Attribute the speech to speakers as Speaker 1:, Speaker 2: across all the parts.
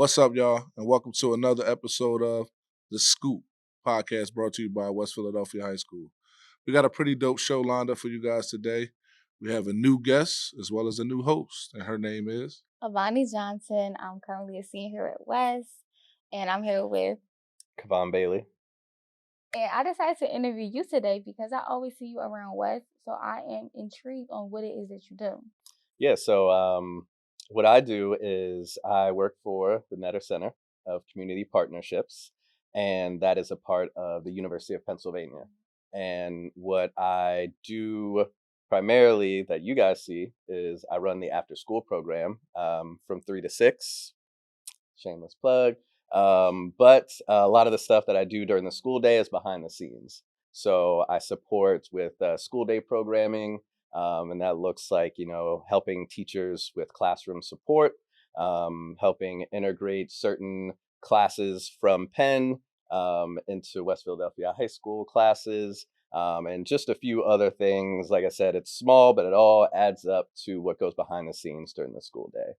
Speaker 1: What's up, y'all? And welcome to another episode of The Scoop podcast brought to you by West Philadelphia High School. We got a pretty dope show lined up for you guys today. We have a new guest as well as a new host, and her name is
Speaker 2: Abeni Johnson. I'm currently a senior here at West, and I'm here with.
Speaker 3: Kavon Bailey.
Speaker 2: And I decided to interview you today because I always see you around West, so I am intrigued on what it is that you do.
Speaker 3: Yeah, so what I do is I work for the Netter Center of Community Partnerships, and that is a part of the University of Pennsylvania. And what I do primarily that you guys see is I run the after school program from 3 to 6. Shameless plug. But a lot of the stuff that I do during the school day is behind the scenes. So I support with school day programming, and that looks like, helping teachers with classroom support, helping integrate certain classes from Penn into West Philadelphia High School classes, and just a few other things. Like I said, it's small, but it all adds up to what goes behind the scenes during the school day.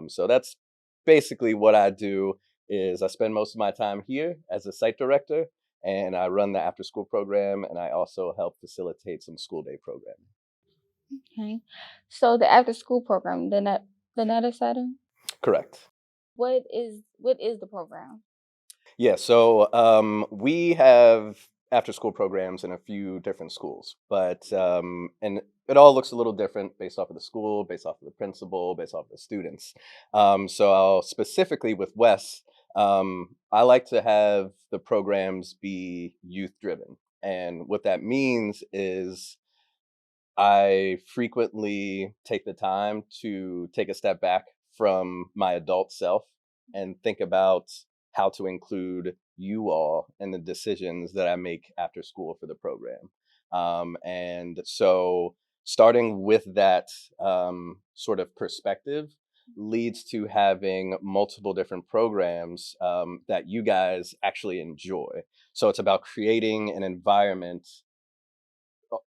Speaker 3: So that's basically what I do is I spend most of my time here as a site director, and I run the after school program, and I also help facilitate some school day programming.
Speaker 2: Okay. So the after school program, the Netter Center.
Speaker 3: Correct.
Speaker 2: What is the program?
Speaker 3: Yeah, so we have after school programs in a few different schools, but and it all looks a little different based off of the school, based off of the principal, based off of the students. So I'll specifically with Wes, I like to have the programs be youth driven. And what that means is I frequently take the time to take a step back from my adult self and think about how to include you all in the decisions that I make after school for the program. And so, starting with that sort of perspective leads to having multiple different programs that you guys actually enjoy. So, it's about creating an environment,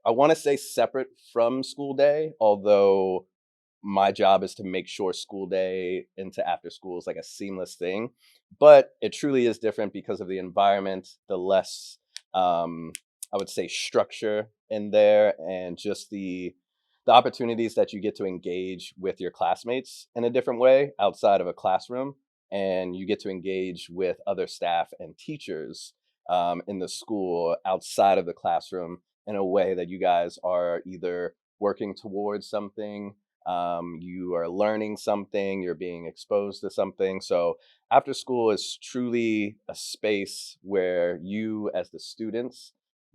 Speaker 3: I want to say, separate from school day, although my job is to make sure school day into after school is like a seamless thing. But it truly is different because of the environment, the less, I would say, structure in there, and just the opportunities that you get to engage with your classmates in a different way outside of a classroom, and you get to engage with other staff and teachers in the school outside of the classroom in a way that you guys are either working towards something, you are learning something, you're being exposed to something. So after school is truly a space where you as the students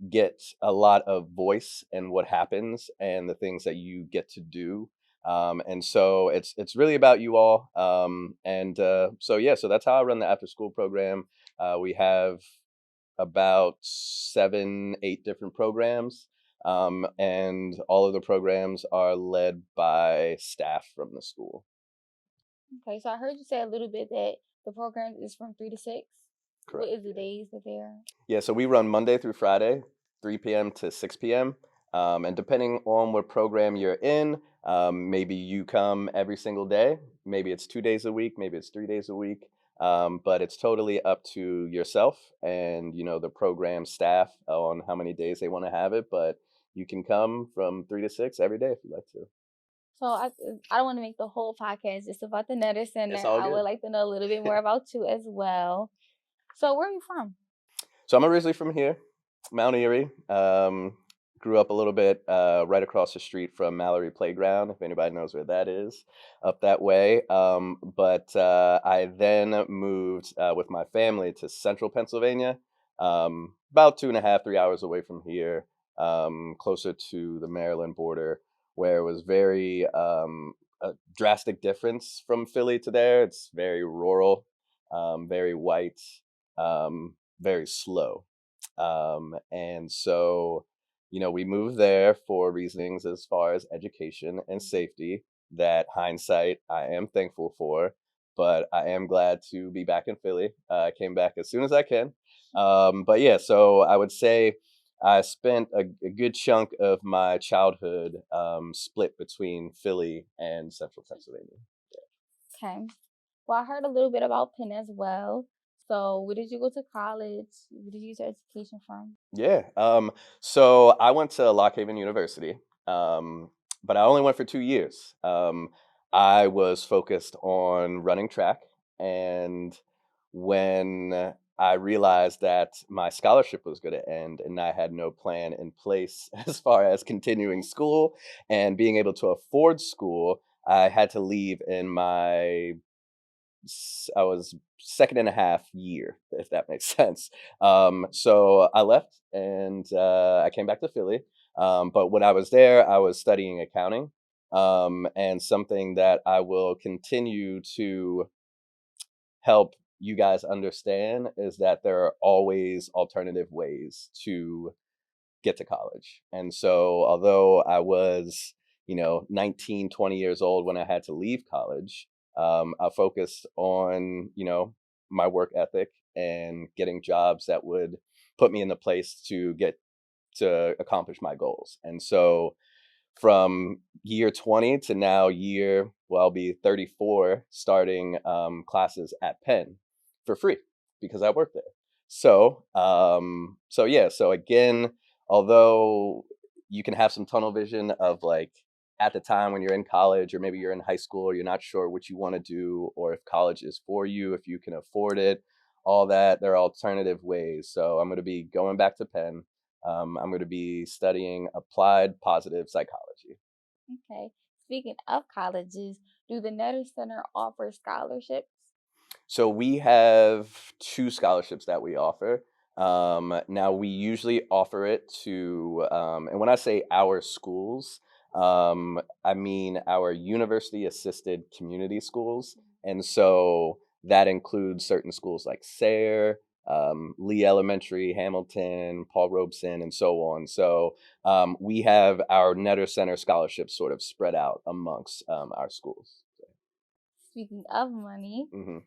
Speaker 3: get a lot of voice in what happens and the things that you get to do. And so it's really about you all. So yeah, so that's how I run the after school program. We have about 7, 8 different programs. And all of the programs are led by staff from the school.
Speaker 2: Okay, so I heard you say a little bit that the program is from 3 to 6.
Speaker 3: Correct.
Speaker 2: What is the days that they are?
Speaker 3: Yeah, so we run Monday through Friday, 3 p.m. to 6 p.m. And depending on what program you're in, maybe you come every single day. Maybe it's 2 days a week, maybe it's 3 days a week. But it's totally up to yourself and the program staff on how many days they want to have it. But you can come from 3 to 6 every day if you'd like to.
Speaker 2: So I don't want to make the whole podcast just about the Netter Center.
Speaker 3: It's all
Speaker 2: I would
Speaker 3: good.
Speaker 2: like to know a little bit more about you as well. So where are you from?
Speaker 3: So I'm originally from here, Mount Erie. Grew up a little bit right across the street from Mallory Playground, if anybody knows where that is, up that way. But I then moved with my family to central Pennsylvania, about 2.5, 3 hours away from here, closer to the Maryland border, where it was very a drastic difference from Philly to there. It's very rural, very white, very slow. And so, we moved there for reasons as far as education and safety that hindsight I am thankful for, but I am glad to be back in Philly. I came back as soon as I can. But yeah, so I would say I spent a good chunk of my childhood split between Philly and central Pennsylvania.
Speaker 2: Okay. Well, I heard a little bit about Penn as well. So, where did you go to college? Where did you get your education from?
Speaker 3: Yeah. So I went to Lock Haven University, um, but I only went for 2 years. I was focused on running track, and when I realized that my scholarship was going to end, and I had no plan in place as far as continuing school and being able to afford school, I had to leave in my I was second and a half year, if that makes sense. So I left and I came back to Philly. But when I was there, I was studying accounting. And something that I will continue to help you guys understand is that there are always alternative ways to get to college. And so, although I was, 19, 20 years old when I had to leave college, I focused on, my work ethic and getting jobs that would put me in the place to get to accomplish my goals. And so, from year 20 to now I'll be 34 starting classes at Penn for free because I work there. So yeah, so again, although you can have some tunnel vision of like at the time when you're in college or maybe you're in high school, you're not sure what you want to do or if college is for you, if you can afford it, all that, there are alternative ways. So I'm going to be going back to Penn. I'm going to be studying applied positive psychology.
Speaker 2: Okay. Speaking of colleges, do the Netter Center offer scholarships?
Speaker 3: So we have two scholarships that we offer. Now we usually offer it to, and when I say our schools, I mean our university assisted community schools. And so that includes certain schools like Sayre, Lee Elementary, Hamilton, Paul Robeson, and so on. So we have our Netter Center scholarships sort of spread out amongst our schools.
Speaker 2: Speaking of money,
Speaker 3: hmm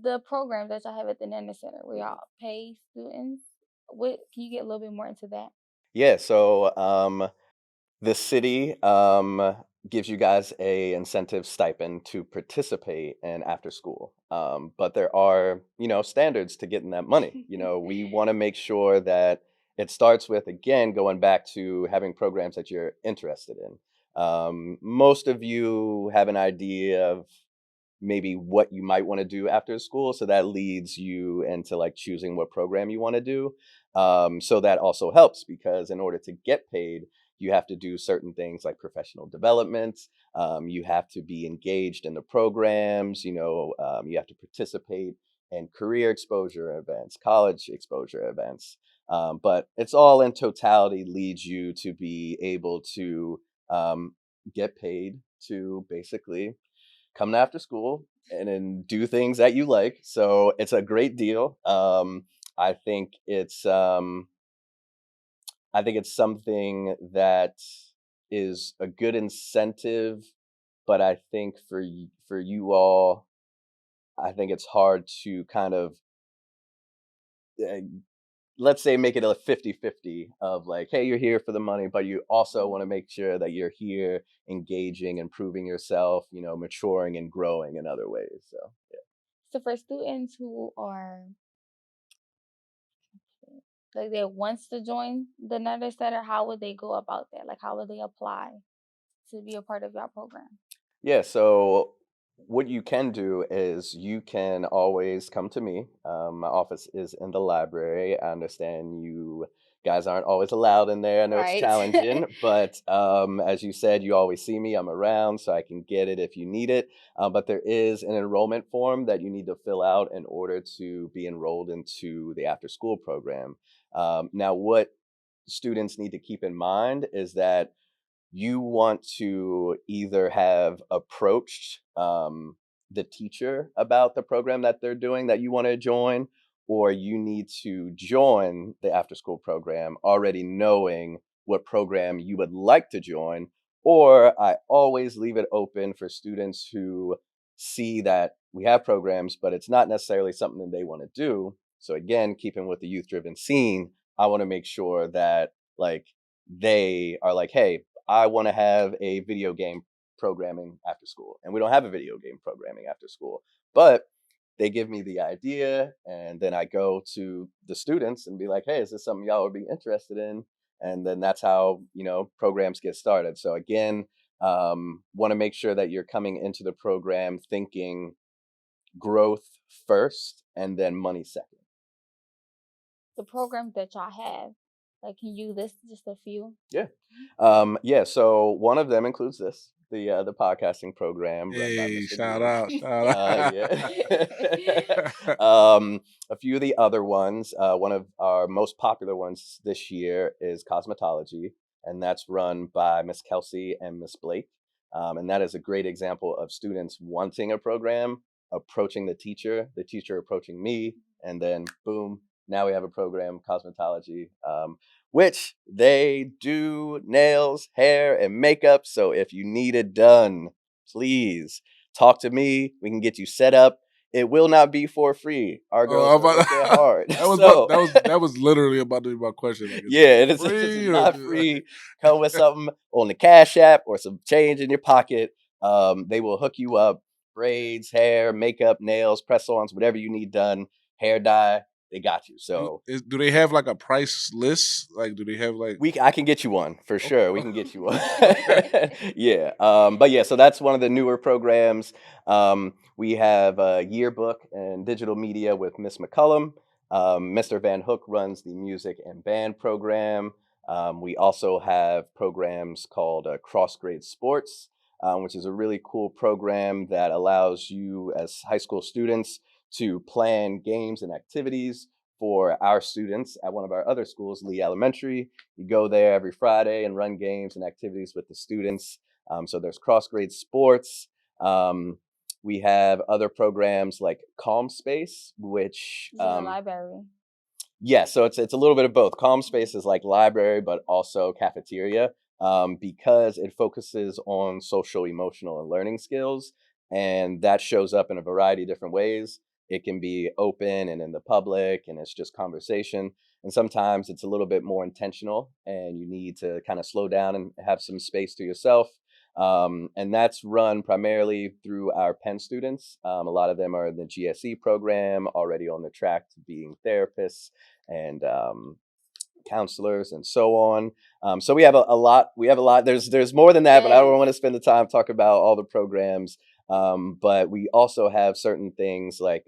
Speaker 2: the program that y'all have at the Netter Center, where y'all pay students, what can you get a little bit more into that?
Speaker 3: Yeah, so the city gives you guys a incentive stipend to participate in after school. But there are, standards to getting that money. We want to make sure that it starts with, again, going back to having programs that you're interested in. Most of you have an idea of maybe what you might want to do after school. So that leads you into like choosing what program you want to do. So that also helps because in order to get paid, you have to do certain things like professional development. You have to be engaged in the programs. You have to participate in career exposure events, college exposure events. But it's all in totality leads you to be able to get paid to basically come after school and then do things that you like. So it's a great deal. I think it's I think it's something that is a good incentive, but I think for you all, I think it's hard to kind of uh, let's say make it a 50-50 of like, hey, you're here for the money, but you also want to make sure that you're here engaging, improving yourself, maturing and growing in other ways. So
Speaker 2: So for students who are like that wants to join the Netter Center, how would they go about that? Like how would they apply to be a part of your program?
Speaker 3: yeah, so what you can do is you can always come to me. My office is in the library. I understand you guys aren't always allowed in there. I know it's
Speaker 2: Right.
Speaker 3: challenging, but as you said, you always see me. I'm around, so I can get it if you need it. But there is an enrollment form that you need to fill out in order to be enrolled into the after school program. Now, what students need to keep in mind is that you want to either have approached the teacher about the program that they're doing that you want to join, or you need to join the after school program already knowing what program you would like to join. Or I always leave it open for students who see that we have programs, but it's not necessarily something that they want to do. So, again, keeping with the youth driven scene, I want to make sure that like they are like, hey, I want to have a video game programming after school. And we don't have a video game programming after school. But they give me the idea, and then I go to the students and be like, hey, is this something y'all would be interested in? And then that's how, programs get started. So again, want to make sure that you're coming into the program thinking growth first and then money second.
Speaker 2: The programs that y'all have, like, can you list just a few?
Speaker 3: Yeah. Yeah. So one of them includes this, the podcasting program run by
Speaker 1: Hey,
Speaker 3: Mr.
Speaker 1: shout
Speaker 3: Groove.
Speaker 1: out, shout out.
Speaker 3: Yeah. A few of the other ones, one of our most popular ones this year is cosmetology, and that's run by Miss Kelsey and Miss Blake. And that is a great example of students wanting a program, approaching the teacher approaching me, and then boom, now we have a program, cosmetology. Which they do nails, hair, and makeup. So if you need it done, please talk to me. We can get you set up. It will not be for free. Our
Speaker 1: Oh,
Speaker 3: girls
Speaker 1: I'm
Speaker 3: are working hard.
Speaker 1: that was
Speaker 3: So
Speaker 1: that was literally about to be my question. Like, is it
Speaker 3: yeah, it is, it is
Speaker 1: free or
Speaker 3: not free. Come with something on the Cash App or some change in your pocket. They will hook you up. Braids, hair, makeup, nails, press-ons, whatever you need done, hair dye, they got you. So
Speaker 1: do they have like a price list? Like, do they have like?
Speaker 3: I can get you one for sure. We
Speaker 1: Okay.
Speaker 3: can get you one.
Speaker 1: Okay.
Speaker 3: Yeah. But yeah, so that's one of the newer programs. We have a yearbook and digital media with Miss McCullum. Mr. Van Hook runs the music and band program. We also have programs called Cross Grade Sports, which is a really cool program that allows you as high school students to plan games and activities for our students at one of our other schools, Lee Elementary. You go there every Friday and run games and activities with the students. So there's cross grade sports. We have other programs like Calm Space, which
Speaker 2: Is it a library?
Speaker 3: yeah, so it's a little bit of both. Calm Space is like library, but also cafeteria, because it focuses on social, emotional, and learning skills, and that shows up in a variety of different ways. It can be open and in the public, and it's just conversation. And sometimes it's a little bit more intentional, and you need to kind of slow down and have some space to yourself. And that's run primarily through our Penn students. A lot of them are in the GSE program, already on the track to being therapists and counselors and so on. So we have a lot. We have a lot. There's more than that, but I don't
Speaker 2: Yes.
Speaker 3: want to spend the time talking about all the programs. But we also have certain things like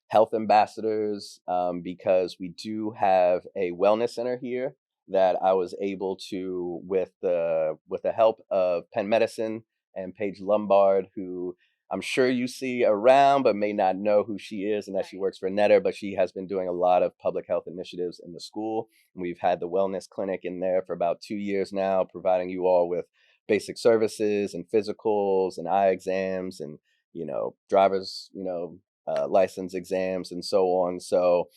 Speaker 3: health ambassadors, because we do have a wellness center here that I was able to, with the help of Penn Medicine and Paige Lombard, who I'm sure you see around, but may not know who she is and that she
Speaker 2: Right.
Speaker 3: works for Netter, but she has been doing a lot of public health initiatives in the school. We've had the wellness clinic in there for about 2 years now, providing you all with basic services and physicals and eye exams and, driver's, license exams and so on. So,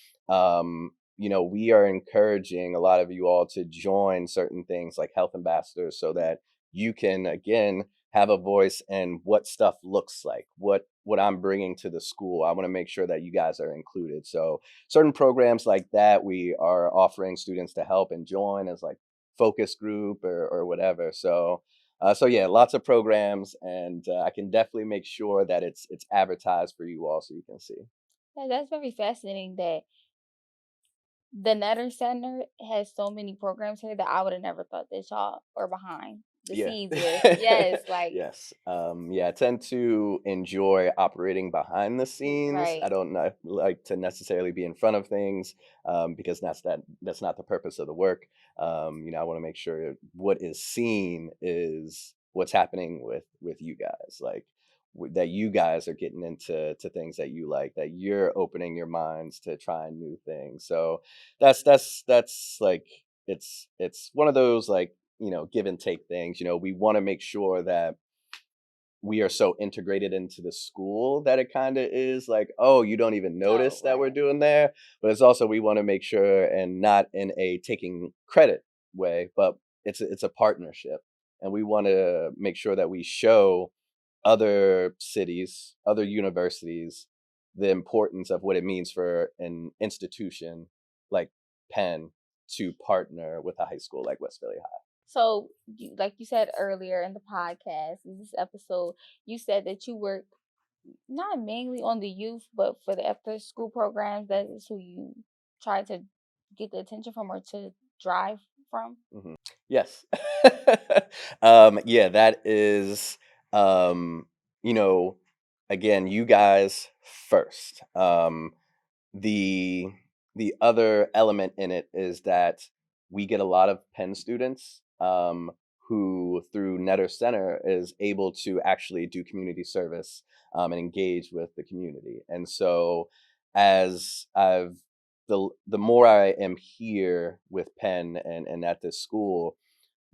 Speaker 3: we are encouraging a lot of you all to join certain things like health ambassadors so that you can, again, have a voice in what stuff looks like, what I'm bringing to the school. I want to make sure that you guys are included. So certain programs like that, we are offering students to help and join as like focus group or whatever. So yeah, lots of programs, and I can definitely make sure that it's advertised for you all so you can see.
Speaker 2: Yeah, that's very fascinating that the Netter Center has so many programs here that I would have never thought that y'all are behind the
Speaker 3: Yeah.
Speaker 2: scenes with. Yes, like,
Speaker 3: Yes. Yeah, I tend to enjoy operating behind the scenes. I
Speaker 2: right.
Speaker 3: don't like to necessarily be in front of things, because that's not the purpose of the work. I want to make sure what is seen is what's happening with you guys, like that you guys are getting into things that you like, that you're opening your minds to trying new things. So that's like it's one of those like give and take things. We want to make sure that we are so integrated into the school that it kind of is like, oh, you don't even
Speaker 2: Oh,
Speaker 3: notice that we're
Speaker 2: right.
Speaker 3: doing there. But it's also, we want to make sure, and not in a taking credit way, but it's a partnership, and we want to make sure that we show other cities, other universities, the importance of what it means for an institution like Penn to partner with a high school like West Philly High.
Speaker 2: So, like you said earlier in the podcast, in this episode, you said that you work not mainly on the youth, but for the after school programs, that is who you try to get the attention from or to drive from?
Speaker 3: Mhm. Yes. Yeah, that is, um, you know, again, you guys first. The the other element in it is that we get a lot of Penn students who, through Netter Center, is able to actually do community service and engage with the community. And so, as the more I am here with Penn and at this school,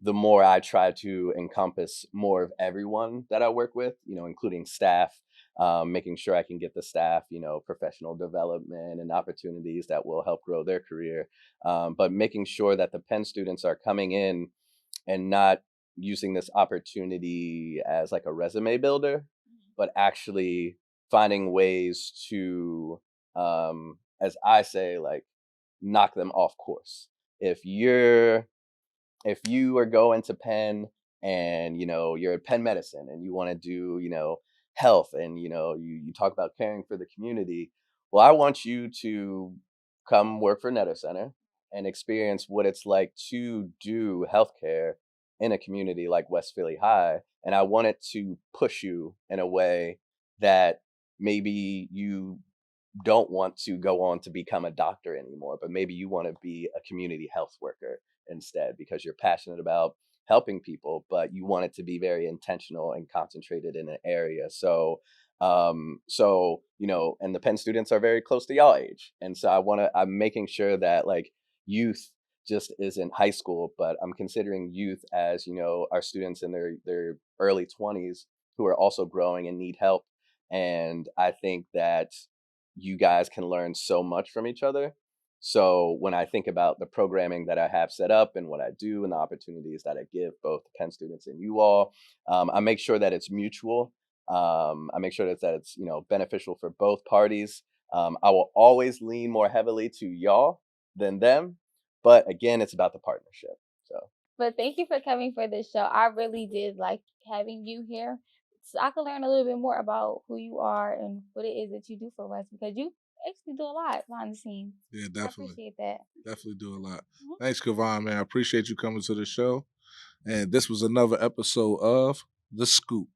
Speaker 3: the more I try to encompass more of everyone that I work with, including staff, making sure I can get the staff, professional development and opportunities that will help grow their career. But making sure that the Penn students are coming in and not using this opportunity as like a resume builder, but actually finding ways to, as I say, like knock them off course. If you're if you are going to Penn and you're at Penn Medicine and you want to do health and you talk about caring for the community, well, I want you to come work for Netter Center and experience what it's like to do healthcare in a community like West Philly High. And I want it to push you in a way that maybe you don't want to go on to become a doctor anymore, but maybe you want to be a community health worker instead because you're passionate about helping people, but you want it to be very intentional and concentrated in an area. And the Penn students are very close to y'all age, and so I'm making sure that like youth just isn't high school, but I'm considering youth as our students in their early 20s who are also growing and need help. And I think that you guys can learn so much from each other. So when I think about the programming that I have set up and what I do and the opportunities that I give both the Penn students and you all, I make sure that it's mutual. I make sure that it's beneficial for both parties. I will always lean more heavily to y'all than them, but again, it's about the partnership. So
Speaker 2: But thank you for coming for this show. I really did like having you here so I could learn a little bit more about who you are and what it is that you do for us because you actually do a lot behind the scenes.
Speaker 1: Yeah,
Speaker 2: I
Speaker 1: definitely.
Speaker 2: appreciate that.
Speaker 1: Definitely do a lot.
Speaker 2: Mhm.
Speaker 1: Thanks, Kavon, man. I appreciate you coming to the show. And this was another episode of The Scoop.